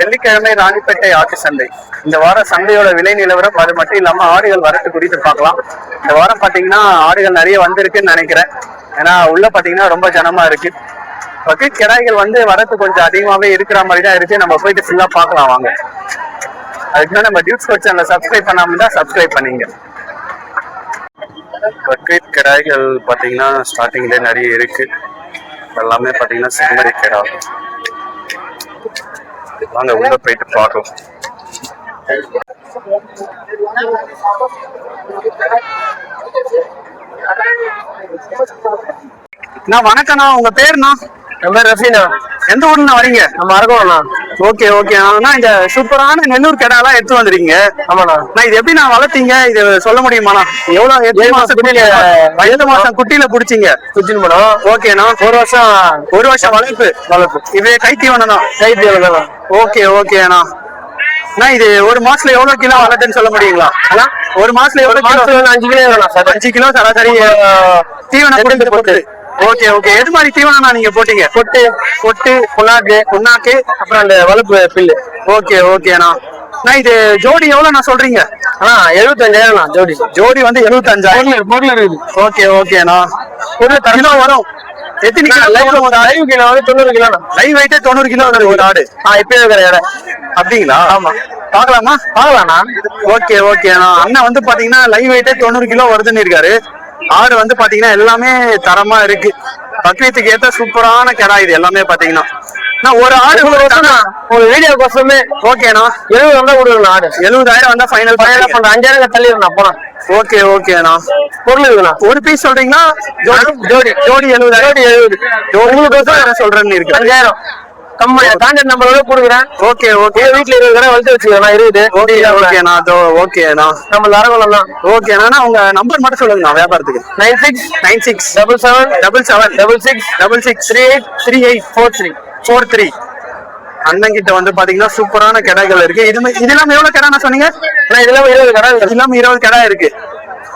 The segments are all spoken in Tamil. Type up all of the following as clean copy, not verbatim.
வெள்ளிக்கிழமை ராணிப்பேட்டை ஆட்டு சந்தை. இந்த வாரம் சந்தையோட விலை நிலவரம் அது மட்டும் இல்லாம ஆடுகள் வரத்து குறித்து பார்க்கலாம். இந்த வாரம் பாத்தீங்கன்னா ஆடுகள் நிறைய வந்திருக்குன்னு நினைக்கிறேன். ஏன்னா உள்ள பாத்தீங்கன்னா ரொம்ப ஜனமா இருக்கு. பக்கெட் கிடாய்கள் வந்து வரத்து கொஞ்சம் அதிகமாவே இருக்கிற மாதிரி தான் இருக்கு. நம்ம போயிட்டு ஃபுல்லா பார்க்கலாம் வாங்க. அதுக்கு நம்ம டியூட்ஸ் கோட் சேனலை சப்ஸ்கிரைப் பண்ணாம தான் சப்ஸ்கிரைப் பண்ணீங்க. பக்கெட் கிடாய்கள் பாத்தீங்கன்னா ஸ்டார்டிங்ல நிறைய இருக்கு. எல்லாமே பாத்தீங்கன்னா செம்மறி கிடா. வாங்க உள்ள போயிட்டு பார்க்கலாம். வணக்கண்ணா, உங்க பேருண்ணா? என் பேர் ரஃபீனா. எந்த ஊர்ல வரீங்க? நம்ம அரக்கோணம்ண்ணா. ஓகே ஓகேண்ணா. இந்த சூப்பரான நெல்லூர் கிடாலாம் எடுத்து வந்துருக்கீங்க. ஆமாண்ணா. இது எப்படி நான் வளர்த்தீங்க, இது சொல்ல முடியுமாண்ணா? எவ்வளவு 7 மாசம் குட்டியில புடிச்சீங்க? ஓகேண்ணா. ஒரு வருஷம் வளர்ப்பு. இது கை தீவனம் தான். கை தீவனம். ஓகே ஓகேண்ணா. இது ஒரு மாசத்துல எவ்வளவு கிலோ வளர்த்துன்னு சொல்ல முடியுங்களா? ஒரு மாசத்துல எவ்வளவு கிலோ? 5 கிலோ. 5 கிலோ சராசரி தீவனம் போட்டு. Okay okay. எது மாதிரி தீவனம் நீங்க போட்டீங்க? பொட்டு புண்ணாக்கு அப்புறம் அந்த வலுப்பு பில்லு. ஓகே ஓகேண்ணா. இது ஜோடி எவ்வளவு நான் சொல்றீங்க? 75,000 ஜோடி வந்து 75,000 பொருள் இருக்குது. ஓகே ஓகேண்ணா. கிலோ வரும். எத்தனை கிலோ? லைவ் கிலோ வந்து 90 கிலோ. லைவ் வெயிட்டே 90 கிலோ வருது ஒரு ஆடு. இப்பயே இருக்கிற இடம். அப்படிங்களா? ஆமா. பாக்கலாமா? பாக்கலாம்ண்ணா. ஓகே ஓகேண்ணா. அண்ணன் வந்து பாத்தீங்கன்னா லைவ் வெயிட்டே 90 கிலோ வருதுன்னு இருக்காரு. ஆடு வந்து பாத்தீங்கன்னா எல்லாமே தரமா இருக்கு. பக்ரீத்துக்கு ஏத்த சூப்பரான கிடா இது எல்லாமே பாத்தீங்கன்னா. ஒரு ஆடு ஒரு வீடியோ கோசமே. ஓகேண்ணா. 70 வந்தா கொடுக்கணும். ஆடு 70,000 வந்தா ஃபைனல் பண்ற 5,000 தள்ளிடுறேன் போனா. ஓகே ஓகேண்ணா. பொருள் இருக்குண்ணா. ஒரு பீஸ் சொல்றீங்களா? ஜோடி 70,000. உங்களுக்கு சொல்றேன்னு இருக்கு. 5,000 கம்மா கான்டாக்ட் நம்பரோட கொடுக்குறேன். Okay okay. வீட்டுல 20 கடை வளர்த்து வச்சுக்கிறேன். 20. ஓகேண்ணா. ஓகேண்ணா. நம்ம அரகோணம் தான். ஓகேண்ணா. உங்க நம்பர் மட்டும் சொல்லுங்கண்ணா வியாபாரத்துக்கு. 96 77 3838 அண்ணன் கிட்ட வந்து பாத்தீங்கன்னா சூப்பரான கிடாய்கள் இருக்கு. இதெல்லாம் எவ்வளவு கிடா சொன்னீங்க? இதெல்லாம் 20 கடை. இதெல்லாம் 20 கிடா இருக்கு.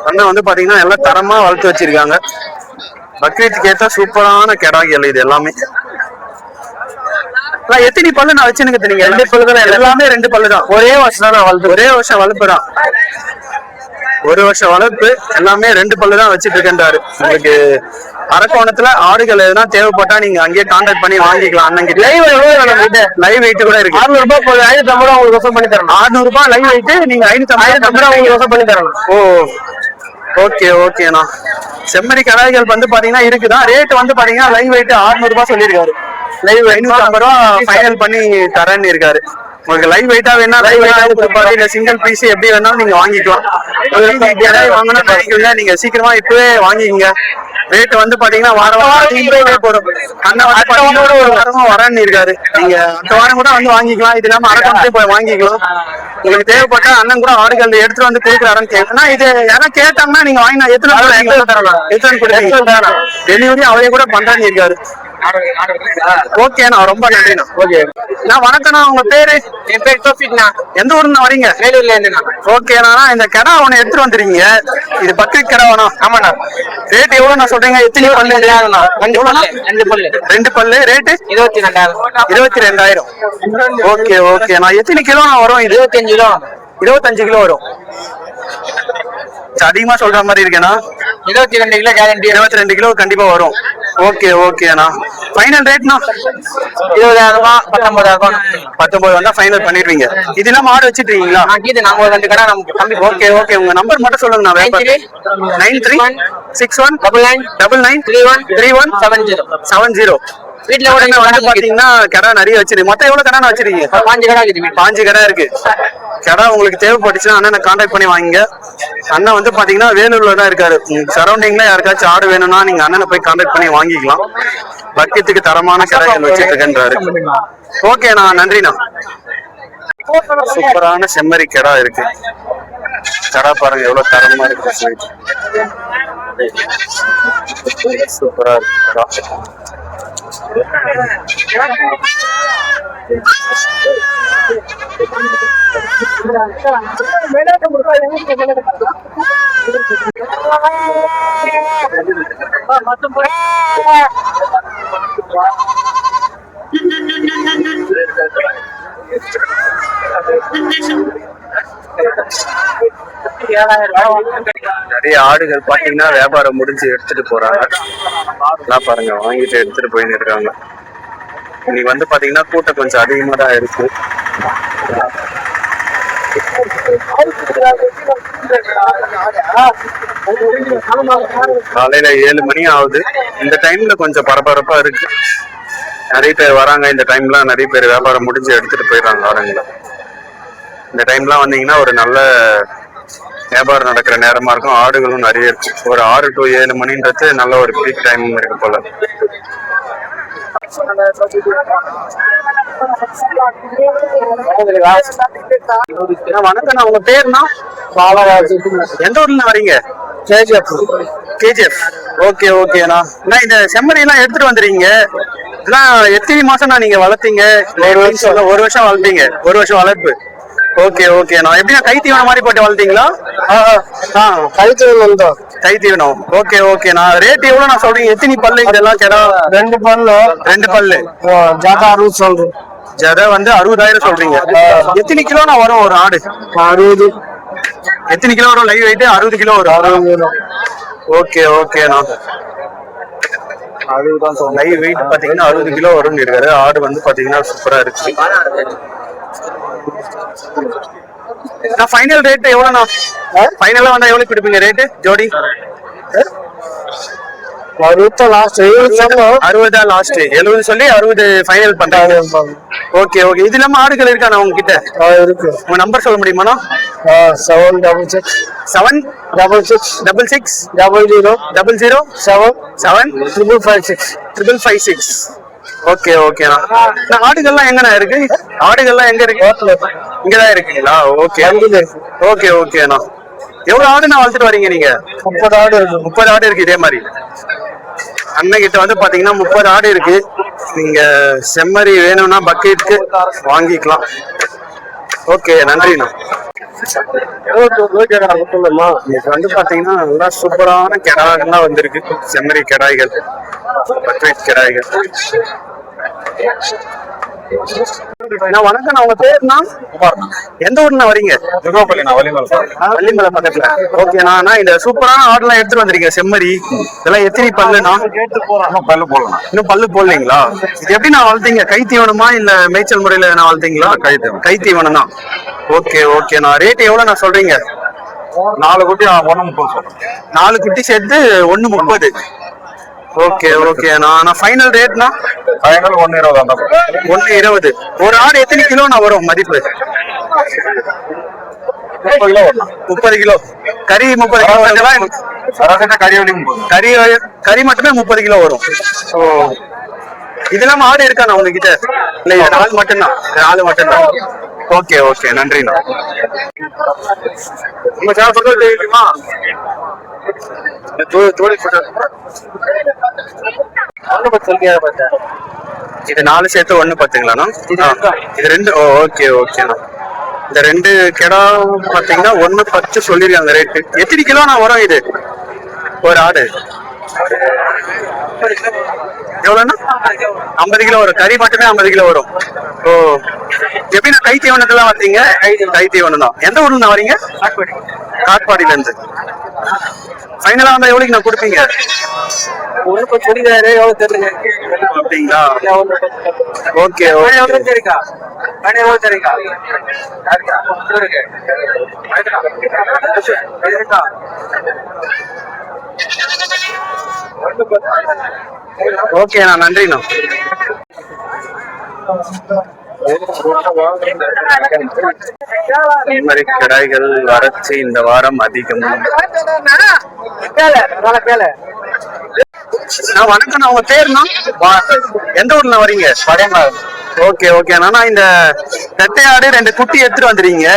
அண்ணன் வந்து பாத்தீங்கன்னா எல்லாம் தரமா வளர்த்து வச்சிருக்காங்க. பக்ரீத்துக்கு ஏத்த சூப்பரான கிடாய்கள் இது எல்லாமே. எத்தனை பல்லு நான் வச்சுன்னு தெரியுங்க? 2 பல்லு தான். எல்லாமே 2 பல்லு தான். ஒரே வருஷம் தான் நான் வளர்த்து. ஒரே வருஷம் வளர்ப்பு தான். ஒரு வருஷம் வளர்ப்பு. எல்லாமே 2 பல்லு தான் வச்சுட்டு இருக்கேன்றாரு. உங்களுக்கு அரக்கோணத்துல ஆடுகள் எதுனா தேவைப்பட்டா நீங்க அங்கேயே கான்டாக்ட் பண்ணி வாங்கிக்கலாம். அண்ணன் கிட்ட லைவ் வெயிட் கூட இருக்கு. 600 ரூபாய் 550 ரூபாய் உங்களுக்கு வசம் பண்ணி தரணும். 600 ரூபாய் லைவ் வெயிட். நீங்க 550 ரூபாய் உங்களுக்கு வசம் பண்ணி தரணும். ஓ ஓகே ஓகேண்ணா. செம்மறி கடாய்கள் வந்து பாத்தீங்கன்னா இருக்குதான். ரேட் வந்து பாத்தீங்கன்னா லைவ் வெயிட் 600 ரூபாய் சொல்லியிருக்காரு. லைவ் 550 ரூபாய் ஃபைனல் பண்ணி தரேன்னு இருக்காரு. உங்களுக்கு லைவ் வெயிட்டா வேணா லைவ் வெயிட்டா கொடுப்பாரு. இல்ல சிங்கிள் பீஸ் எப்படி வேணாலும் நீங்க வாங்கிக்கலாம். வாங்கினா நீங்க சீக்கிரமா இப்பவே வாங்கிக்கங்க. ரேட் வந்து பாத்தீங்கன்னா வாரம் போறோம். அண்ணன் வந்து ஒரு வாரமா வரேன்னு இருக்காரு. நீங்க அடுத்த வாரம் கூட வந்து வாங்கிக்கலாம். இது இல்லாம அரக்கோணத்தையும் போய் வாங்கிக்கலாம். உங்களுக்கு தேவைப்பட்டா அண்ணன் கூட ஆடுகள் எடுத்துட்டு வந்து கொடுக்குறாருன்னு கேட்கணும். இது யாராவது கேட்டாங்கன்னா நீங்க வாங்கினா எத்தனை கொடுத்தீங்க? டெலிவரி அவரே கூட பண்றான்னு இருக்காரு. ஓகேண்ணா. ரொம்ப நன்றிண்ணா. ஓகே வணக்கண்ணா. உங்க பேரு? என் பேர் தோஃபிக்ண்ணா. எந்த ஊருண்ணா வரீங்க? வேலூர்ல இருந்து. ஓகேண்ணா. இந்த கடை ஒண்ணு எடுத்துட்டு வந்துருக்கீங்க. இது பக்ரீத் கடை வேணா? ஆமாண்ணா. ரேட் எவ்வளவு நான் சொல்றீங்க? எத்தனை பல்லு? 2 பல்லு. ரேட்டு 22,000. ஓகே ஓகேண்ணா. எத்தனை கிலோ வரும் இது? 25 கிலோ வரும். அதிகமா சொல்ற மாதிரி இருக்கேண்ணா. 22 கிலோ கேரண்டி. 22 கிலோ கண்டிப்பா வரும். ஓகே ஓகேண்ணா. ஃபைனல் ரேட்னா 20,000 ரூபாய் 19 வந்தா ஃபைனல் பண்ணிடுவீங்க. இது இல்லாம ஆடு வச்சிட்டு இருக்கீங்களா? நாங்க ஒரு 2 கடை நமக்கு தம்பி. Okay okay. உங்க நம்பர் மட்டும் சொல்லுங்க. 936199313170. வீட்டுல வந்து பாத்தீங்கன்னா கடை நிறைய வச்சிருக்கு. மொத்தம் எவ்வளவு கடை வச்சிருக்கீங்க? 5 கடை இருக்கு. 5 கடை இருக்கு. கடை உங்களுக்கு தேவைப்பட்டுச்சுன்னா அண்ணனை கான்டாக்ட் பண்ணி வாங்கிங்க. அண்ணன் வந்து பாத்தீங்கன்னா வேலூர்ல தான் இருக்காரு. சரௌண்டிங்ல யாருக்காச்சும் ஆடு வேணும்னா நீங்க அண்ணனை போய் கான்டாக்ட் பண்ணி வாங்கிக்கலாம். பக்கத்துக்கு தரமான கடைகள் வச்சிட்டு இருக்கேன்றாரு. ஓகேண்ணா. நன்றிண்ணா. சூப்பரான செம்மறி கடை இருக்கு. கடை பாருங்க எவ்வளவு தரமா இருக்கு. சூப்பரா இருக்கு. நிறைய ஆடுகள் பாத்தீங்கன்னா வியாபாரம் முடிஞ்சு எடுத்துட்டு போறாங்க. எல்லாம் பாருங்க வாங்கிட்டு எடுத்துட்டு போயின்னு இருக்காங்க. இன்னைக்கு வந்து பாத்தீங்கன்னா கூட்டம் கொஞ்சம் அதிகமா தான் இருக்கு. காலையில 7 மணி ஆகுது. இந்த டைம்ல கொஞ்சம் பரபரப்பா இருக்கு. நிறைய பேர் வராங்க. இந்த டைம்ல நிறைய பேர் வியாபாரம் முடிஞ்சு எடுத்துட்டு போயிடுறாங்க ஆடுங்களை. இந்த டைம்லாம் வந்தீங்கன்னா ஒரு நல்ல வியாபாரம் நடக்கிற நேரமா இருக்கும். ஆடுகளும் நிறைய இருக்கும். ஒரு 6 to 7 மணின்றது நல்ல ஒரு பீக் டைம் இருக்கு போல. வணக்கம், உங்க பேருனா? பாலராஜ். எந்த ஊர்ல வரீங்க? கேஜிஎஃப். கேஜிஎஃப். ஓகே ஓகேண்ணா. இந்த செம்மறி எல்லாம் எடுத்துட்டு வந்துறீங்க. இதெல்லாம் எத்தனை மாசம் நீங்க வளர்த்தீங்க? 1 வருஷம் வளர்த்தீங்க. 1 வருஷம் வளர்ப்பு. ஓகே ஓகேண்ணா. எப்படின்னா கை தீவனம் மாதிரி போட்டு வளர்த்தீங்களா? கை தீவனம். ஓகே ஓகேண்ணா. ரேட் எவ்வளவு நான் சொல்றீங்க? எத்தனை பல்லு இதெல்லாம்? கிடா 2 பல்லு. 2 பல்லு. ஜாதா 60 சொல்றேன். ஜதை வந்து 60,000 சொல்றீங்க. எத்தனை கிலோ நான் வரும் ஒரு ஆடு? 60. எத்தனை கிலோ வரும்? லைவ் வெயிட் 60 கிலோ வரும். 60 கிலோ. ஓகே ஓகேண்ணா. லைவ் வெயிட் பாத்தீங்கன்னா 60 கிலோ வரும்னு இருக்காரு. ஆடு வந்து பாத்தீங்கன்னா சூப்பரா இருக்கு. ஃபைனல் ரேட் எவ்வளவுண்ணா? ஃபைனலா வந்தா எவ்வளவு கொடுப்பீங்க ரேட் ஜோடி? 60 லாஸ்ட். 60 லாஸ்ட். 70 சொல்லி 60 ஃபைனல் பண்றாங்க. Okay okay. இது இல்லாம ஆடுகள் இருக்காண்ணா உங்ககிட்ட? இருக்கு. உங்க நம்பர் சொல்ல முடியுமாண்ணா? 766 766 66 00 00 7 556 556. ஓகே ஓகேண்ணா. ஆடுகள்லாம் எங்கண்ணா இருக்கு? ஆடுகள்லாம் எங்க இருக்கு? இங்கதான் இருக்குங்களா? ஓகே ஓகே ஓகேண்ணா. எவ்வளவு ஆடு நான் வளர்த்துட்டு வரீங்க நீங்க? 30 ஆடு இருக்கு. 30 ஆடு இருக்கு. இதே மாதிரி அண்ணன் கிட்ட வந்து பாத்தீங்கன்னா 30 ஆடு இருக்கு. நீங்க செம்மறி வேணும்னா பக்கெட்டுக்கு வாங்கிக்கலாம். ஓகே நன்றிண்ணா. வந்து பாத்தீங்கன்னா நல்லா சூப்பரான கிடாய்கள்லாம் வந்திருக்கு. செம்மறி கிடாய்கள், பக்ரீத் கிடாய்கள். வணக்கம், உங்க பேருனா? எந்த ஊர்ல வரீங்க? வள்ளிமலை பக்கத்துல. ஓகேண்ணா. இந்த சூப்பரான ஆடுலாம் எடுத்துட்டு வந்திருக்கீங்க செம்மறி. இதெல்லாம் எத்தனை பல்லுண்ணா? இன்னும் பல்லு போடலீங்களா? இது எப்படி நான் வளர்த்தீங்க? கை தீவனமா இல்ல மேய்ச்சல் முறையில நான் வளர்த்தீங்களா? கை தீவனம் தான். ஓகே ஓகேண்ணா. ரேட் எவ்வளவு நான் சொல்றீங்க? 4 குட்டி 130 சொல்றேன். 4 குட்டி சேர்த்து 130. ஓகே ஓகேண்ணா. ஃபைனல் ரேட்னா? ஃபைனல் 120. 120. ஒரு ஆடு எத்தனை கிலோண்ணா வரும் மதிப்பு? 30 கிலோ வரும். 30 கிலோ. கறி 30 கிலோ. கறி மட்டுமே 30 கிலோ வரும். இதெல்லாம் ஆடு இருக்காண்ணா உங்ககிட்ட? இல்ல, இது 4 மட்டும்தான். 4 மட்டும்தான். ஓகே ஓகே நன்றிண்ணா. உங்க சாப்பிட்டு தெரியுமா? இது 4 சேர்த்து 110ங்களாண்ணா? இது 2. ஓகே ஓகேண்ணா. இந்த 2 கிடா பாத்தீங்கன்னா 110 சொல்லிருக்காங்க ரேட்டு. எத்தனை கிலோ நான் வரும் இது ஒரு ஆடு? எவ்வளவுன்னா? 50 கிலோ வரும். கறி மட்டுமே 50 கிலோ வரும். ஓ, எப்படி நான் கை தீவனத்தெல்லாம் வந்தீங்க? கை தீவனம் தான். எந்த ஊர்ல நான் வரீங்க? காட்பாடியில இருந்து. ஃபைனலா வந்தா எவ்வளவுக்கு நான் கொடுப்பீங்க? அப்படிங்களா? ஓகே ஓகேண்ணா. நன்றிண்ணா. கிடாய்கள் வரச்சு இந்த வாரம் அதிகம். வணக்கம், உங்க பேருனா? எந்த ஊர்ல வரீங்க? ஓகே ஓகேண்ணா. இந்த பெட்டையாடு 2 குட்டி எடுத்துட்டு வந்துருக்கீங்க.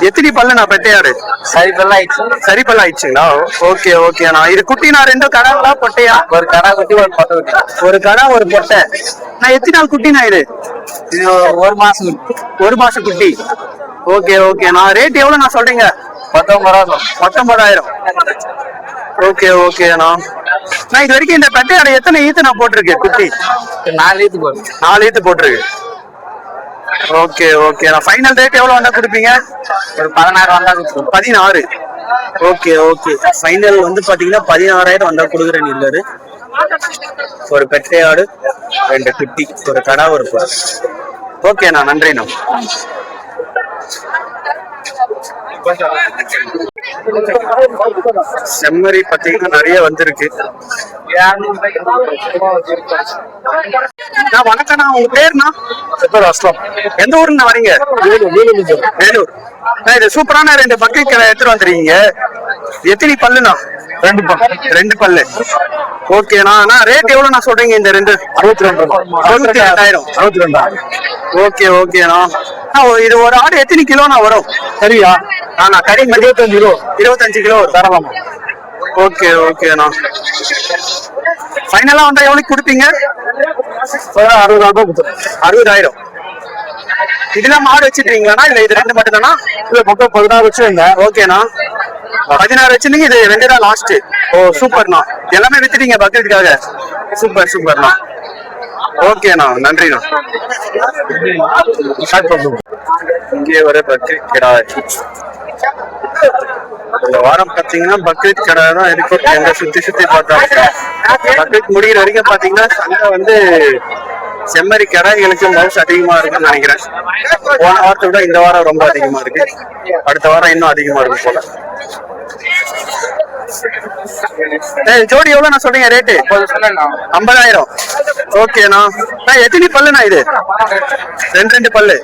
எத்தனை பல்லு நான் பெட்டையாடு? சரி பல்லு ஆயிடுச்சுங்களா? ஓகே ஓகேண்ணா. இது குட்டி நான் 2 கடாங்களா பொட்டையா? ஒரு கடா குட்டி ஒரு பொட்டை குட்டி. ஒரு கடா ஒரு பொட்டை. நான் எத்தனை நாள் குட்டினா இது? 1 மாசம். 1 மாசம் குட்டி. ஓகே ஓகேண்ணா. ரேட் எவ்வளவு நான் சொல்றீங்க? 19,000. 19,000. ஓகே ஓகேண்ணா. நான் இது வரைக்கும் இந்த பெட்டையாடு எத்தனை ஈத்து நான் போட்டிருக்கேன் குட்டி? 4 ஈத்து போட்டு. 4 ஈத்து போட்டிருக்கு. Okay okay. நான் ஃபைனல் ரேட் எவ்வளவு வந்தா கொடுப்பீங்க? ஒரு 16 வந்தா கொடுத்துருவோம். 16. Okay okay. ஃபைனல் வந்து பாத்தீங்கன்னா 16,000 வந்தா கொடுக்குறேன்னு இருக்காரு. ஒரு பெட்டை ஆடு, 2 குட்டி, ஒரு கடா, ஒரு பொருள். ஓகேண்ணா, நன்றிண்ணா. செம்மறி பாத்தீங்கன்னா நிறைய வந்திருக்கு. வணக்கம்ண்ணா, உங்க பேருண்ணா? அஸ்லாம். எந்த ஊருன்னு வரீங்க? வேலூர். இது சூப்பரான 2 பக்கெட் கடை எடுத்துட்டு வந்துருக்கீங்க. எத்தனை பல்லுண்ணா? 2 பல்லு. ஓகேண்ணா. ரேட் எவ்வளவு நான் சொல்றீங்க இந்த 2? 62,000. ஓகே ஓகேண்ணா. இது ஒரு ஆடு எத்தனை கிலோண்ணா வரும்? சரியா? கறி 25 கிலோ. 25 கிலோ தரலாமா? ஓகே ஓகேண்ணா. ஃபைனலா வந்தா எவ்வளவு கொடுப்பீங்க? 60,000. இதெல்லாம் மாடு வச்சிருக்கீங்களா? இல்ல இது 2 மட்டும் தானா? இல்ல மொத்தம் 16 வச்சுருங்க. ஓகேண்ணா. 16 வச்சிருந்தீங்க, இது 2 தான் லாஸ்ட். ஓ சூப்பர்ண்ணா. எல்லாமே வித்துட்டீங்க பக்ரீத்துக்காக. சூப்பர் சூப்பர்ண்ணா. ஓகேண்ணா, நன்றிண்ணா. இங்கே வர பக்ரீத் கிடா. இந்த வாரம் பாத்தீங்கன்னா பக்ரீத் கடை தான் இருக்கு. எங்க சுத்தி சுத்தி பார்த்தாங்க. பக்ரீத் முடிகிற வரைக்கும் பாத்தீங்கன்னா சந்தை வந்து செம்மறி கடாய்களுக்கு மவுஸ் அதிகமா இருக்குன்னு நினைக்கிறேன். போன வாரத்தை விட இந்த வாரம் ரொம்ப அதிகமா இருக்கு. அடுத்த வாரம் இன்னும் அதிகமா இருக்கும் போல. ஜோடி எவ்வளவு நான் சொல்றீங்க ரேட்டு? 50,000. ஓகேண்ணா. எத்தனை பல்லுண்ணா இது? 2 பல்லு.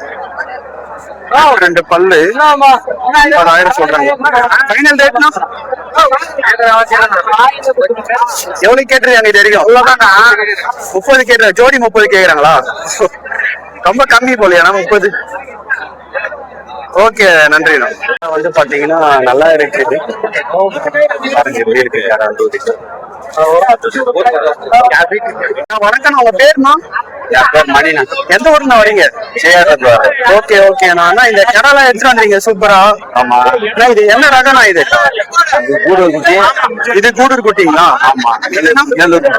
2 பல்லு 10,000 சொல்றாங்க. ஃபைனல் ரேட்னா எவ்வளவு கேட்டுருக்காங்க இது வரைக்கும்? 30 கேட்டுறாங்க. ஜோடி 30 கேக்குறாங்களா? ரொம்ப கம்மி போலையா? 30. ஓகே, நன்றிண்ணா. வந்து பாத்தீங்கன்னா நல்லா இருக்குது. பாருங்க எப்படி இருக்கு. வணக்கம், உங்க பேருண்ணா? மணினா. எந்த ஊர்ல வரீங்க? ஓகே ஓகேண்ணா. இந்த கடலை எடுத்துட்டு வந்தீங்க சூப்பரா. ஆமா. இது என்ன ரகம்ண்ணா? இது கூடூர் குட்டி. இது கூடூர் குட்டிங்களா? ஆமா.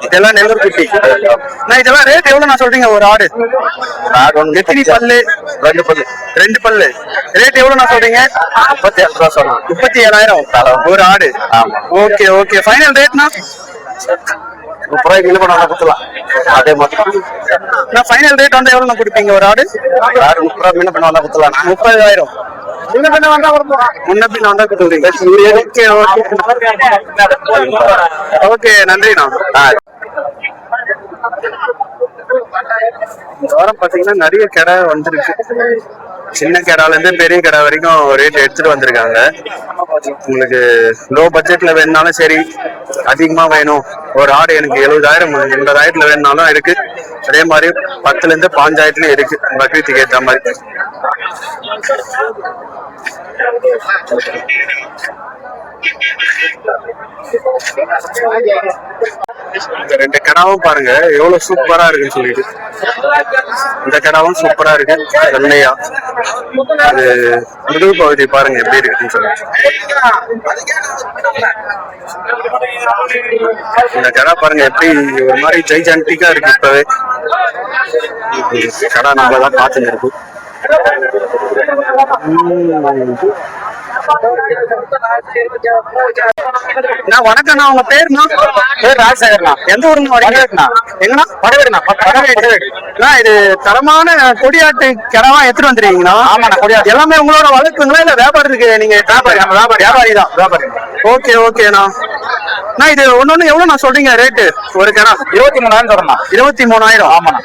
இதெல்லாம் நெல்லூர் குட்டி. இதெல்லாம் ரேட் எவ்வளவு நான் சொல்றீங்க ஒரு ஆடு? எத்தனை பல்லு? 2 பல்லு. 2 பல்லு. ரேட் எவ்வளவு நான் சொல்றீங்க? 37,000 சொல்லலாம். 37,000 ஒரு ஆடு. Okay okay. ஃபைனல் ரேட்னா 30 கிலோ பண்ண கொடுக்கலாம். அதே மாதிரி ஃபைனல் ரேட் வந்து எவ்வளவு கொடுப்பீங்க ஒரு ஆடு? 30 மீன் பண்ண வந்தா கொடுக்கலாம். 30,000 முன்ன பின்ன வந்தா கொடுக்குறீங்க. ஓகே ஓகே ஓகே, நன்றிண்ணா. இந்த வாரம் பாத்தீங்கன்னா நிறைய கடை வந்திருக்கு. சின்ன கடால இருந்து பெரிய கடை வரைக்கும் ரேட் எடுத்துட்டு வந்திருக்காங்க. உங்களுக்கு லோ பட்ஜெட்ல வேணும்னாலும் சரி, அதிகமா வேணும் ஒரு ஆடு எனக்கு 70,000 80,000 வேணும்னாலும் இருக்கு. அதே மாதிரி 10ல இருந்து 5,000 இருக்கு பக்ரீத்துக்கு ஏற்ற மாதிரி. இந்த 2 கடாவும் பாருங்க எவ்வளவு சூப்பரா இருக்குன்னு சொல்லிட்டு. இந்த கடாவும் சூப்பரா இருக்கு. வெள்ளையா அது முதுகு பகுதி பாருங்க எப்படி இருக்குன்னு சொல்லிட்டு. இந்த கடை பாருங்க எப்படி ஒரு மாதிரி ஜெய்ஜான்டிக்கா இருக்கு. இப்பவே கடை நம்மளதான் பார்த்துட்டு இருக்கும். வணக்கம்ண்ணா, உங்க பேருண்ணா? பேர் ராஜசேகர்ண்ணா. எந்த ஊருங்க வரீங்க? எங்கண்ணா? வடவேடுண்ணா. இது தரமான கொடியாட்டு கிடவா எடுத்துட்டு வந்துருக்கீங்களா? ஆமாண்ணா, கொடியாட்டு. எல்லாமே உங்களோட வளர்ப்புங்களா இல்ல வியாபாரத்துக்கு? நீங்க வியாபாரி தான். ஓகே ஓகேண்ணா. இது ஒன்னொன்னு எவ்வளவு நான் சொல்றீங்க ரேட்டு ஒரு கிடா? 23,000 சொல்றேண்ணா. 23,000. ஆமாண்ணா.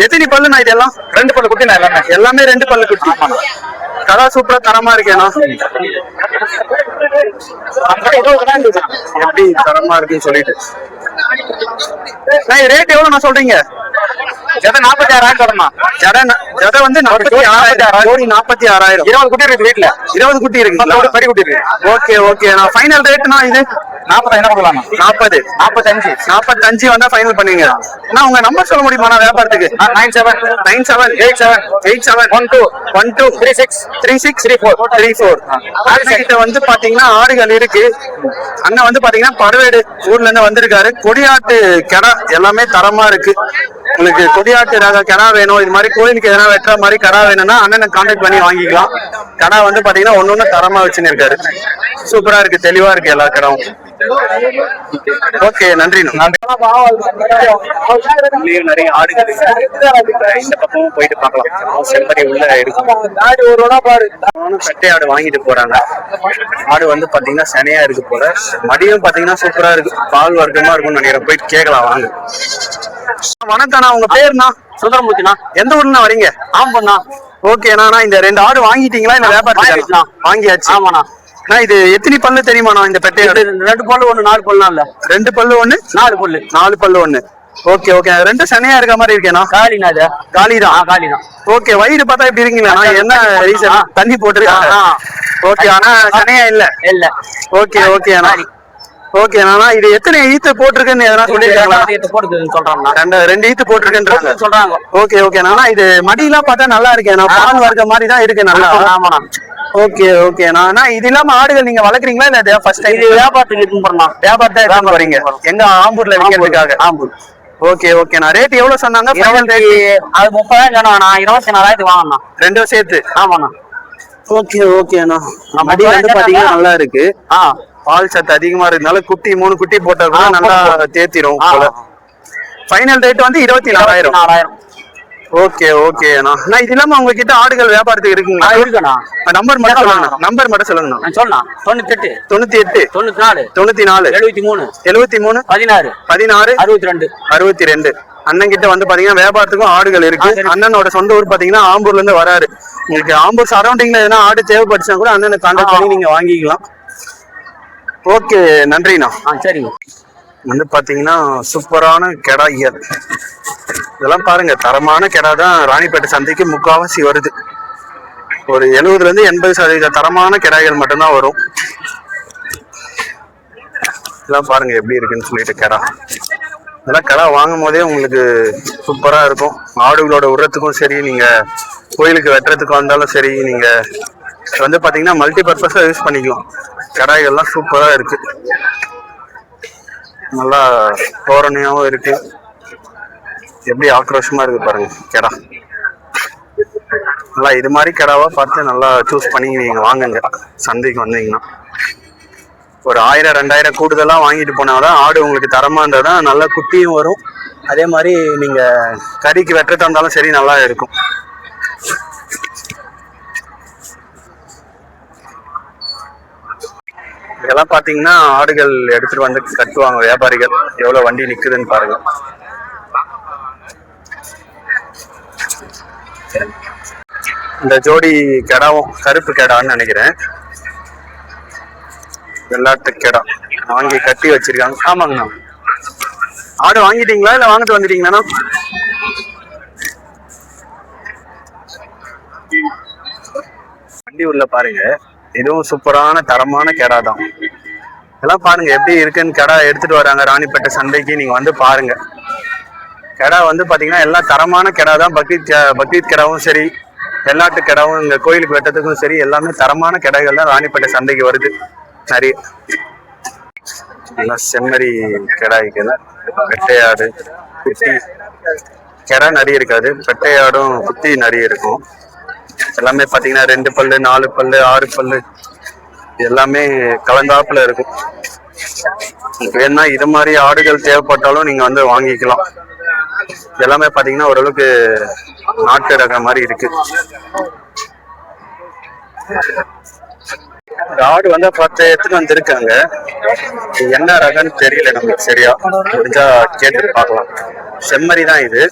எத்தனை பல்லுண்ணா இதெல்லாம்? 2 பல்லு குட்டிண்ணா. எல்லாமே 2 பல்லு குட்டி. கடா சூப்பரா தரமா இருக்கேண்ணா. எப்படி தரமா இருக்குன்னு சொல்லிட்டு ரேட் எவ்வளவு நான் சொல்றீங்க? ஜதை 46,000 சொல்லணும்ண்ணா. ஜதை வந்து 46,000. ஜோடி 46,000. 20 குட்டி இருக்கு வீட்டுல. 20 குட்டி இருக்கு. பெரிய குட்டி இருக்கு. Okay okay. நான் ஃபைனல் ரேட்னா இது 40,000 கொடுக்கலாம். 40 45 வந்தா ஃபைனல் பண்ணுவீங்க. நான் உங்க நம்பர் சொல்ல முடியுமா வியாபாரத்துக்கு? 9787 கிட்ட வந்து பாத்தீங்கன்னா ஆடுகள் இருக்கு. அண்ணன் வந்து பாத்தீங்கன்னா பரவேடு ஊர்ல இருந்து வந்திருக்காரு. கொடியாட்டு கடை எல்லாமே தரமா இருக்கு. உங்களுக்கு கொடியாட்டு ரக கடா வேணும், இது மாதிரி கோயிலுக்கு எதனா வெட்டுற மாதிரி கடா வேணும்னா அண்ணனை கான்டாக்ட் பண்ணி வாங்கிக்கலாம். கடா வந்து பாத்தீங்கன்னா ஒன்னொன்னு தரமா வச்சுன்னு இருக்காரு. சூப்பரா இருக்கு, தெளிவா இருக்கு எல்லா கடாவும். ஓகே, நன்றி. நிறைய ஆடுகள் இந்த பக்கமும் போயிட்டு பார்க்கலாம். செம்பரி உள்ள இருக்கும். கட்டை ஆடு வாங்கிட்டு போறாங்க. ஆடு வந்து பாத்தீங்கன்னா சனையா இருக்கு போல. மடியும் பாத்தீங்கன்னா சூப்பரா இருக்கு, பால் வர்க்கமா இருக்கும்னு நினைக்கிறேன். போயிட்டு கேட்கலாம் வாங்க. வணக்கம்ண்ணா, உங்க பேருண்ணா? சுந்தரமூர்த்தினா. எந்த ஊர்னா வரீங்க? ஆம்பண்ணா. ஓகேண்ணா, இந்த 2 ஆடு வாங்கிட்டீங்களா இல்ல வியாபாரம்? வாங்கியாச்சு. ஆமாண்ணா. இது எத்தனை பல்லு தெரியுமாண்ணா இந்த பெட்டை? 2 பல்லு 1, 4 பல்லு இல்ல. 2 பல்லு 1, 4 பல்லு. 4 பல்லு 1. ஓகே ஓகே, 2 சனையா இருக்க மாதிரி இருக்கேண்ணா. காலினா இது? காலிதான். காலிதான். ஓகே, வயிறு பார்த்தா எப்படி இருக்கீங்களா? என்ன ரீசன்? தண்ணி போட்டுருக்காங்க. ஓகே, ஆனா சனையா இல்ல. இல்ல. ஓகே ஓகே அண்ணா. ஓகே அண்ணா, இது எத்தனை ஈத்து போட்டிருக்குன்னு எதனா சொல்லிருக்காங்களா? 2 ஈத்து போட்டுருக்குன்னு சொல்றாங்க. 2 ஈத்து போட்டிருக்குன்றாங்க சொல்றாங்க. ஓகே ஓகே அண்ணா, இது மடியெல்லாம் பார்த்தா நல்லா இருக்கேன். பால் வர்க்க மாதிரி தான் இருக்கு நல்லா. ஆமாண்ணா. ஓகே ஓகே அண்ணா, இது இல்லாம ஆடுகள் நீங்க வளர்க்குறீங்களா இல்ல ஃபர்ஸ்ட் டைம்? இது வியாபாரத்துக்கு எடுத்து போறோம். வியாபாரத்தை எடுத்து வரீங்க? எங்க ஆம்பூர்ல விற்கிறதுக்காக? ஆம்பூர். ஓகே ஓகே, நான் ரேட் எவ்வளவு சொன்னாங்க? அது 30,000 சொன்னா 24,000 வாங்கணும். 2 சேர்த்து? ஆமாண்ணா. ஓகே ஓகே அண்ணா, மடி வந்து பாத்தீங்கன்னா நல்லா இருக்கு. பால் சத்து அதிகமா இருக்கனால குட்டி 3 குட்டி போட்டா கூட நல்லா தேத்திரும் போல. ஃபைனல் ரேட் வந்து 24,000. ஓகே ஓகே அண்ணா. இது இல்லாம உங்ககிட்ட ஆடுகள் வியாபாரத்துக்கு இருக்குங்களா? இருக்குண்ணா. நம்பர் மட்டும் சொல்லுங்க. நம்பர் மட்டும் சொல்லுங்க. சொல்லலாம். 98 98 94 94 73 73 16 16 62 62. அண்ணன் கிட்ட வந்து பாத்தீங்கன்னா வியாபாரத்துக்கும் ஆடுகள் இருக்கு. அண்ணனோட சொந்த ஊர் பாத்தீங்கன்னா ஆம்பூர்ல இருந்து வராரு. உங்களுக்கு ஆம்பூர் சரௌண்டிங்ல எதனா ஆடு தேவைப்பட்டுச்சா கூட அண்ணனை கான்டாக்ட் பண்ணி நீங்க வாங்கிக்கலாம். ஓகே, நன்றிண்ணா. சரிங்க. வந்து பாத்தீங்கன்னா சூப்பரான கெடா இயல். இதெல்லாம் பாருங்க, தரமான கெடா தான் ராணிப்பேட்டை சந்தைக்கு முக்காவாசி வருது. ஒரு 70% to 80% தரமான கெடாய்கள் மட்டும்தான் வரும். இதெல்லாம் பாருங்க எப்படி இருக்குன்னு சொல்லிட்டு கெடா. இதெல்லாம் கெடா வாங்கும் போதே உங்களுக்கு சூப்பரா இருக்கும். ஆடுகளோட உரத்துக்கும் சரி, நீங்க கோயிலுக்கு வெட்டுறதுக்கு வந்தாலும் சரி, நீங்க வந்து பாத்தீங்கன்னா மல்டி பர்பஸா யூஸ் பண்ணிக்கலாம். கடாய்கள்லாம் சூப்பரா இருக்கு, நல்லா தோரணையாவும் இருக்கு. எப்படி ஆக்ரோஷமா இருக்கு பாருங்க கெடா. நல்லா இது மாதிரி கெடாவா பார்த்து நல்லா சூஸ் பண்ணி நீங்க வாங்குங்க. சந்தைக்கு வந்தீங்கன்னா ஒரு 1000 2000 கூடுதலா வாங்கிட்டு போனாதான் ஆடு உங்களுக்கு தரமா இருந்தாதான் நல்லா குட்டியும் வரும். அதே மாதிரி நீங்க கறிக்கு வெட்டுறதா இருந்தாலும் சரி நல்லா இருக்கும். இதெல்லாம் பாத்தீங்கன்னா ஆடுகள் எடுத்துட்டு வந்து கட்டுவாங்க வியாபாரிகள். எவ்வளவு வண்டி நிக்குதுன்னு பாருங்க. இந்த ஜோடி கெடாவும் கருப்பு கெடான்னு நினைக்கிறேன். வெள்ளாட்டு கெடா வாங்கி கட்டி வச்சிருக்காங்க. ஆமாங்கண்ணா. ஆடு வாங்கிட்டீங்களா இல்ல வாங்கிட்டு வந்துட்டீங்களாண்ணா? வண்டி உள்ள பாருங்க, இதுவும் சூப்பரான தரமான கெடா தான். இதெல்லாம் பாருங்க எப்படி இருக்குன்னு. கெடா எடுத்துட்டு வராங்க ராணிப்பேட்டை சந்தைக்கு, நீங்க வந்து பாருங்க. கெடா வந்து பாத்தீங்கன்னா எல்லாம் தரமான கெடா தான். பக்ரீத் கெடாவும் சரி, வெள்ளாட்டு கெடாவும் இங்க கோயிலுக்கு வெட்டத்துக்கும் சரி, எல்லாமே தரமான கெடாய்கள் தான் ராணிப்பேட்டை சந்தைக்கு வருது நிறைய. நல்லா செம்மறி கெடாய்கள், பெட்டையாடு, குட்டி கெடா நிறைய இருக்காது. பெட்டையாடும் குட்டி நிறைய இருக்கும். எல்லாமே பாத்தீங்கன்னா 2 பல்லு 4 பல்லு 6 பல்லு எல்லாமே கலந்தாப்புல இருக்கும். வேணா இது மாதிரி ஆடுகள் தேவைப்பட்டாலும் நீங்க வந்து வாங்கிக்கலாம். எல்லாமே பாத்தீங்கன்னா ஓரளவுக்கு நாட்டு ரக மாதிரி இருக்கு. ஆடு வந்து 10 எடுத்துட்டு வந்துருக்காங்க. என்ன ரகன்னு தெரியல நமக்கு சரியா. முடிஞ்சா கேட்டு பார்க்கலாம். செம்மறி தான் இது,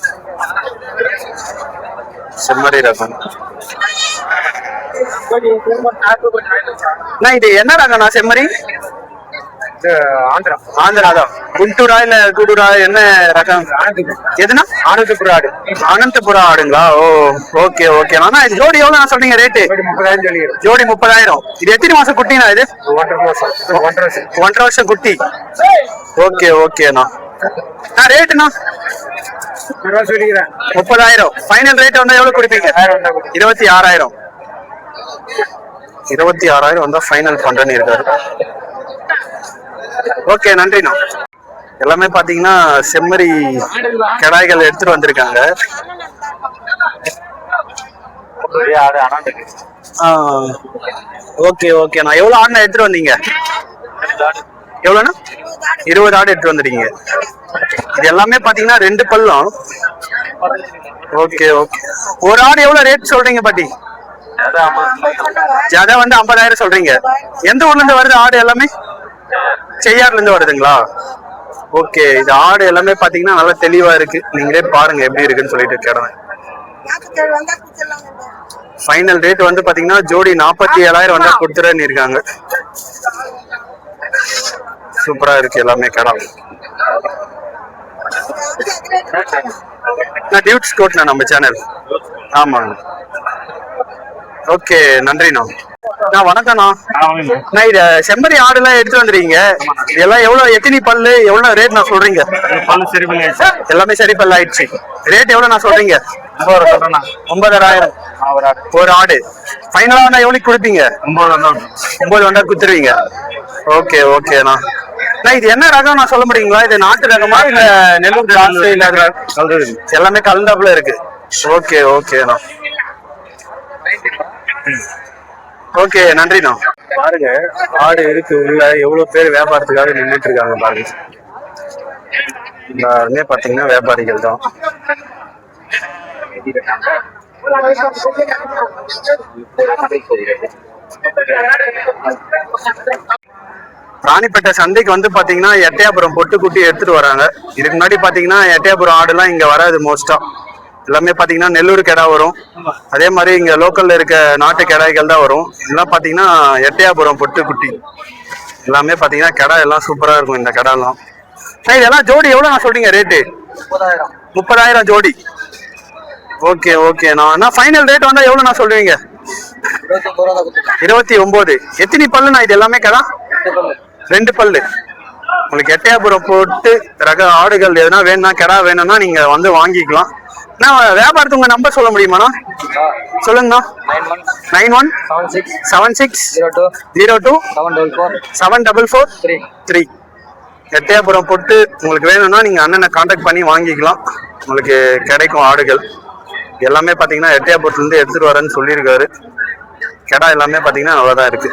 செம்மறி ரகம். இது என்ன ரகம்னா செம்மறி? ஆந்திரா தான். குண்டூரா இல்ல கூடூரா, என்ன ரகம்? எதுனா? ஆனந்தபுரம் ஆடு. அனந்தபுரம் ஆடுங்களா? ஓ ஓகே ஓகே. ஆனா இது ஜோடி எவ்வளவு சொல்றீங்க ரேட்டு? 30,000. ஜோடி 30,000. இது எத்தனை மாசம் குட்டினா? இது 1.5 வருஷம் குட்டி. ஓகே ஓகேண்ணா. ரேட்டுண்ணா? 30,000. ஃபைனல் ரேட் வந்தா எவ்வளவு கொடுப்பீங்க? 26,000. 26,000 வந்தா ஃபைனல் பண்றேன்னு இருக்காரு. ஓகே, நன்றிண்ணா. எல்லாமே பாத்தீங்கன்னா செம்மறி கிடாய்கள் எடுத்துட்டு வந்திருக்காங்க. Okay okay. நான் எவ்வளவு ஆடுனா எடுத்துட்டு வந்தீங்க? எவ்வளவுண்ணா? 20 ஆடு எடுத்துட்டு வந்துட்டீங்க. இது எல்லாமே பாத்தீங்கன்னா 2 பல்லும். Okay okay. ஒரு ஆடு எவ்வளவு ரேட் சொல்றீங்க பாட்டி? ஜாதா வந்து 50,000 சொல்றீங்க. எந்த ஊர்ல இருந்து வருது ஆடு? எல்லாமே செய்யாறுல இருந்து வருதுங்களா? ஓகே. இது ஆடு எல்லாமே பாத்தீங்கன்னா நல்லா தெளிவா இருக்கு. நீங்களே பாருங்க எப்படி இருக்குன்னு சொல்லிட்டு கேடுவேன். ஃபைனல் ரேட் வந்து பாத்தீங்கன்னா ஜோடி 47,000 வந்தா கொடுத்துறேன்னு இருக்காங்க. சூப்பரா இருக்கு எல்லாமே கடை. நான் டியூட்ஸ் கோட்ண்ணா நம்ம சேனல். ஆமாங்க. ஓகே நன்றிண்ணா. வணக்கம்ண்ணா. நான் இது செம்மறி ஆடு எல்லாம் எடுத்து வந்துருக்கீங்க. இதெல்லாம் எவ்வளவு, எத்தனை பல்லு, எவ்வளவு ரேட் நான் சொல்றீங்க? எல்லாமே சரி பல்லு ஆயிடுச்சு. ரேட் எவ்வளவு நான் சொல்றீங்க? 9,000 ஒரு ஆடு. ஃபைனலா எவ்வளவு கொடுப்பீங்க? 9 வந்தா குடுத்துருவீங்க. ஓகே ஓகேண்ணா. இது என்ன ரகம் நான் சொல்ல முடியுங்களா? இது நாட்டு ரகமா இல்ல நெல்லூர் கிராஸ் இல்ல எல்லாமே கலந்தாப்புல இருக்கு? ஓகே ஓகேண்ணா. ஓகே நன்றிண்ணா. பாருங்க ஆடு இருக்கு உள்ள. எவ்வளவு பேர் வியாபாரத்துக்காக நின்றுட்டு இருக்காங்க பாருங்க. எல்லாருமே பாத்தீங்கன்னா வியாபாரிகள் தான். ராணிப்பேட்டை சந்தைக்கு வந்து பாத்தீங்கன்னா எட்டயபுரம் பொட்டுக்குட்டி எடுத்துட்டு வராங்க. இதுக்கு முன்னாடி பாத்தீங்கன்னா எட்டயபுரம் ஆடு எல்லாம் இங்க வராது. மோஸ்டா எல்லாமே பாத்தீங்கன்னா நெல்லூர் கிடா வரும். அதே மாதிரி இங்க லோக்கல்ல இருக்க நாட்டு கிடாய்கள் தான் வரும். இதெல்லாம் பாத்தீங்கன்னா எட்டயபுரம் பொட்டுக்குட்டி எல்லாமே பாத்தீங்கன்னா கிடா எல்லாம் சூப்பரா இருக்கும். இந்த கிடா எல்லாம் இதெல்லாம் ஜோடி எவ்வளவு நான் சொல்றீங்க ரேட்டு? 30,000 ஜோடி. Okay okay. நான் ஃபைனல் ரேட் வந்தா எவ்வளவு நான் சொல்றீங்க? 29. எத்தனை பல்லுண்ணா இது எல்லாமே கடா? 2 பல்லு. உங்களுக்கு எட்டயபுரம் போட்டு ரக ஆடுகள் எதுனா வேணும்னா கடா வேணும்னா நீங்க வந்து வாங்கிக்கலாம். நான் வியாபாரத்துக்கு உங்க நம்பர் சொல்ல முடியுமாண்ணா? சொல்லுங்கண்ணா. 917602074443. எட்டயபுரம் போட்டு உங்களுக்கு வேணும்னா நீங்க அண்ணனை கான்டாக்ட் பண்ணி வாங்கிக்கலாம். உங்களுக்கு கிடைக்கும் ஆடுகள் எல்லாமே பாத்தீங்கன்னா எட்டயபுரத்துல இருந்து எடுத்துட்டு வரேன்னு சொல்லியிருக்காரு. கடா எல்லாமே பாத்தீங்கன்னா நல்லாதான் இருக்கு.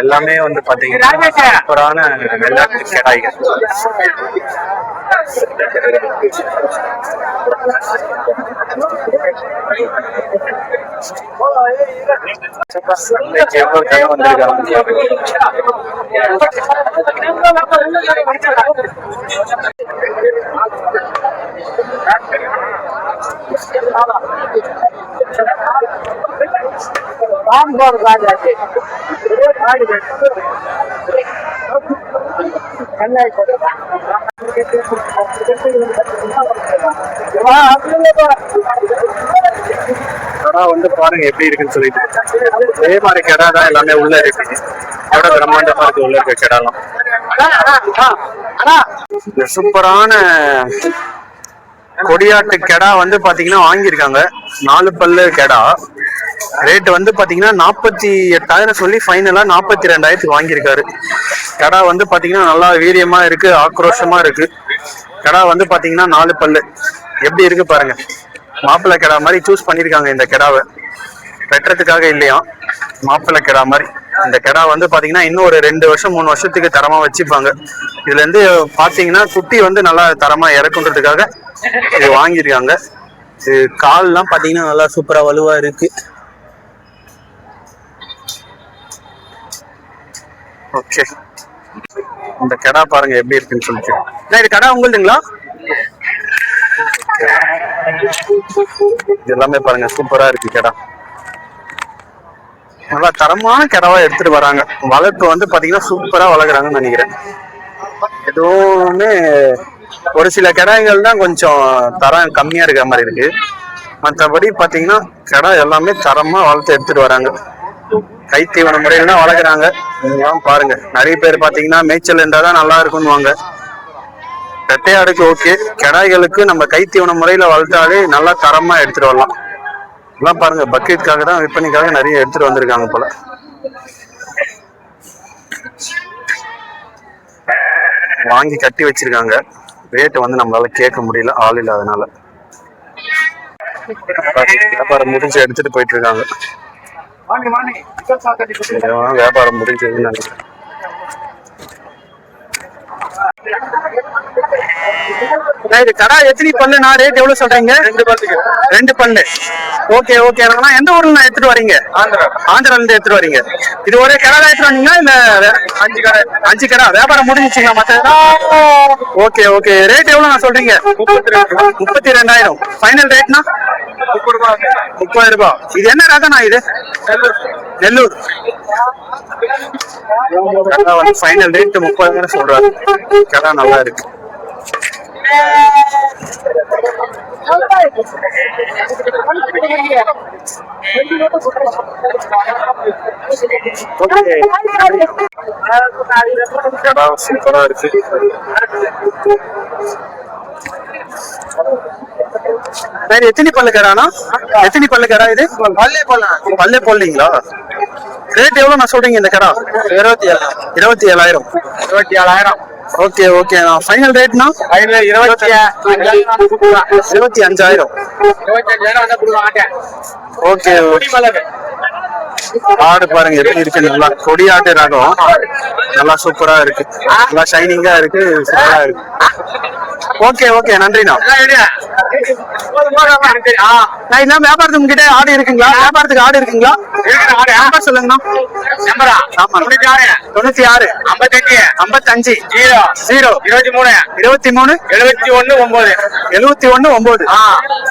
எல்லாமே வந்து பாத்தீங்கன்னா சூப்பரான வெள்ளாட்டு கடாய்கள். எவ்வளவு வந்திருக்காங்க. வந்து பாருங்க எப்படி இருக்குன்னு சொல்லிட்டு. அதே மாதிரி கடை தான் எல்லாமே உள்ள இருக்கு. எவ்வளவு பிரம்மாண்டமா இருக்கு உள்ள இருக்க கடைலாம். சூப்பரான கொடியாட்டு கெடா வந்து பாத்தீங்கன்னா வாங்கியிருக்காங்க. 4 பல்லு கெடா. ரேட் வந்து பாத்தீங்கன்னா 48,000 சொல்லி ஃபைனலா 42,000 வாங்கியிருக்காரு. கடா வந்து பாத்தீங்கன்னா நல்லா வீரியமா இருக்கு, ஆக்ரோஷமா இருக்கு. கடா வந்து பாத்தீங்கன்னா 4 பல்லு எப்படி இருக்கு பாருங்க. மாப்பிள்ளை கடா மாதிரி சூஸ் பண்ணிருக்காங்க இந்த கெடாவை. வெட்டுறதுக்காக இல்லையா, மாப்பிள்ளை கடா மாதிரி. இந்த கடா வந்து பாத்தீங்கன்னா இன்னும் ஒரு 2 வருஷம் 3 வருஷத்துக்கு தரமா வச்சுப்பாங்க. இதுல இருந்து பாத்தீங்கன்னா குட்டி வந்து நல்லா தரமா இறக்குன்றதுக்காக இது வாங்கியிருக்காங்க. இது கால் எல்லாம் பாத்தீங்கன்னா நல்லா சூப்பரா வலுவா இருக்கு. ஓகே, இந்த கடா பாருங்க எப்படி இருக்குன்னு சொல்லிட்டு. இது கடா உங்களுதுங்களா? இது எல்லாமே பாருங்க சூப்பரா இருக்கு கடா. நல்லா தரமான கடவா எடுத்துட்டு வராங்க. வளர்ப்பு வந்து பாத்தீங்கன்னா சூப்பரா வளர்க்குறாங்கன்னு நினைக்கிறேன். எதுவுமே ஒரு சில கடாய்கள் தான் கொஞ்சம் தரம் கம்மியா இருக்கிற மாதிரி இருக்கு. மற்றபடி பாத்தீங்கன்னா கடை எல்லாமே தரமா வளர்த்து எடுத்துட்டு வராங்க. கைத்தீவன முறையில தான் வளர்க்குறாங்க. நீங்க பாருங்க, நிறைய பேர் பாத்தீங்கன்னா மேய்ச்சல் இருந்தாதான் நல்லா இருக்கும்னு வாங்க. ரெட்டையாடுக்கு ஓகே, கடாய்களுக்கு நம்ம கைத்தீவன முறையில வளர்த்தாலே நல்லா தரமா எடுத்துட்டு வரலாம். எல்லாம் பாருங்க, பக்கெட்டுக்காக தான் விற்பனைக்காக நிறைய எடுத்துட்டு வந்திருக்காங்க போல. வாங்கி கட்டி வச்சிருக்காங்க. ரேட்டு வந்து நம்மளால கேட்க முடியல, ஆள் இல்லாதனால. வியாபாரம் முடிஞ்சு எடுத்துட்டு போயிட்டு இருக்காங்க. வியாபாரம் முடிஞ்சதுன்னு நினைக்கிறேன். இது கடை எத்தனை பல்லுண்ணா? ரேட் எவ்வளவு சொல்றீங்க? 2 பல்லுக்கு 2 பல்லு. Okay okay. எந்த ஊர்ல எடுத்துட்டு வரீங்க? ஆந்திரால இருந்து எடுத்துட்டு வரீங்க. இது ஒரே கடை எடுத்துட்டு வந்தீங்களா இல்ல 5 கடை? 5 கடை. வியாபாரம் முடிஞ்சுங்களா மத்த? Okay okay. ரேட் எவ்வளவு நான் சொல்றீங்க? 32,000. ஃபைனல் ரேட்னா 30 ரூபாய். இது என்ன ரகம்னா? இது நெல்லூர். ஃபைனல் ரேட் 30,000 சொல்றாரு. கடை நல்லா இருக்கு. சூப்பரா இருக்கு. எத்தனை பல்லு கடானா? எத்தனை பல்லு கடா இது? பல்லே போடலீங்களா? ரேட் எவ்வளவு நான் சொல்றீங்க இந்த கடா? 27,000. Okay okay. ஃபைனல் ரேட்னா 25,000. ஓகே. ஆடு பாருங்க எப்படி இருக்கு. நல்லா கொடியாட்டு ரகம். நல்லா சூப்பரா இருக்கு. நல்லா ஷைனிங்கா இருக்கு. சூப்பரா இருக்கு. Okay okay. நன்றிண்ணா. நான் வியாபாரத்துக்கு உங்ககிட்ட ஆடு இருக்குங்களா? வியாபாரத்துக்கு ஆடு இருக்குங்களா? நம்பர் சொல்லுங்கண்ணா. 96 55 55 0 23 71 9.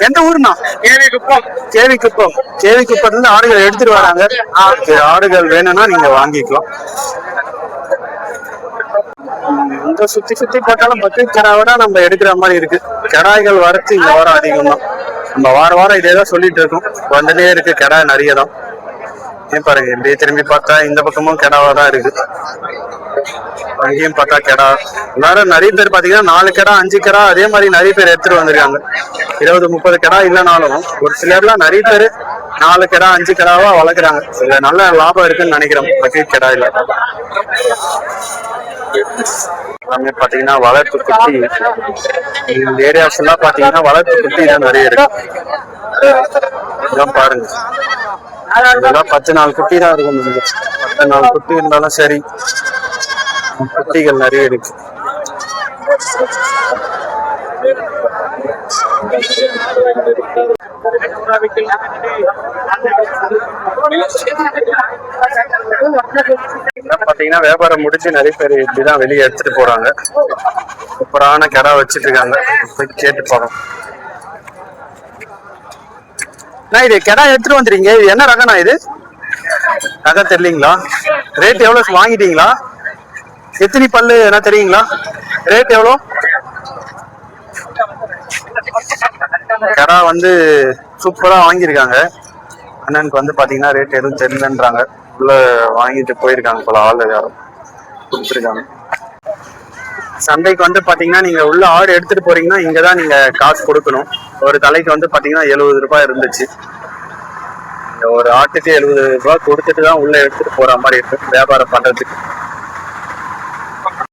எந்த ஊருண்ணா? கேவி குப்பம். இருந்து ஆடுகள் எடுத்துட்டு வராங்க. ஆடுகள் வேணும்னா நீங்க வாங்கிக்கலாம். இந்த சுத்தி பார்த்தாலும் பக்ரீத் கடாவோட நம்ம எடுக்கிற மாதிரி இருக்கு. கடாய்கள் வரத்து இந்த வாரம் அதிகம் தான். நம்ம வாரம் இதேதான் சொல்லிட்டு இருக்கோம். வந்துட்டே இருக்கு கடை நிறைய தான். பாருங்க இப்படியே திரும்பி பார்த்தா இந்த பக்கமும் கிடாவா தான் இருக்கு. அங்கேயும் பார்த்தா கிடா. எல்லாரும் நிறைய பேர் பாத்தீங்கன்னா 4 கடா 5 கடா அதே மாதிரி நிறைய பேர் எடுத்துட்டு வந்திருக்காங்க. 20-30 கடா இல்லைனாலும் ஒரு சிலர்லாம் நிறைய பேர் 4 கடா 5 கடாவா வளர்க்குறாங்க. இதுல நல்ல லாபம் இருக்குன்னு நினைக்கிறோம் பக்ரீத் கடா இல்ல. எல்லாமே பாத்தீங்கன்னா வளர்ப்பு குட்டி. இந்த ஏரியா ஃபுல்லா பாத்தீங்கன்னா வளர்ப்பு குட்டி தான் நிறைய இருக்கு. இதெல்லாம் பாருங்க. இதெல்லாம் 10 நாள் குட்டி தான் இருக்கும். 10 நாள் குட்டி இருந்தாலும் சரி, குட்டிகள் நிறைய இருக்கு. பாத்தீங்கன்னா வியாபாரம் முடிச்சு நிறைய பேர் இப்படிதான் வெளியே எடுத்துட்டு போறாங்க. சூப்பரான கடை வச்சிட்டு இருக்காங்க. போய் கேட்டு போறோம். இது கடை எடுத்துட்டு வந்துறீங்க. இது என்ன ரகம்னா? இது ரகம் தெரியலீங்களா? ரேட் எவ்வளவு வாங்கிட்டீங்களா? எத்தனை பல்லு என்ன தெரியுங்களா? ரேட் எவ்வளோ? கடை வந்து சூப்பரா வாங்கியிருக்காங்க. அண்ணனுக்கு வந்து பாத்தீங்கன்னா ரேட் எதுவும் தெரியலன்றாங்க. உள்ள வாங்கிட்டு போயிருக்காங்க போல. ஆள் யாரும் கொடுத்துருக்காங்க. சந்தைக்கு வந்து பாத்தீங்கன்னா நீங்க உள்ள ஆடு எடுத்துட்டு போறீங்கன்னா இங்கதான் நீங்க காசு கொடுக்கணும். ஒரு தலைக்கு வந்து பாத்தீங்கன்னா 70 ரூபாய் இருந்துச்சு. ஒரு ஆட்டுக்கு 70 ரூபாய் கொடுத்துட்டு தான் உள்ள எடுத்துட்டு போற மாதிரி இருக்கு வியாபாரம் பண்றதுக்கு.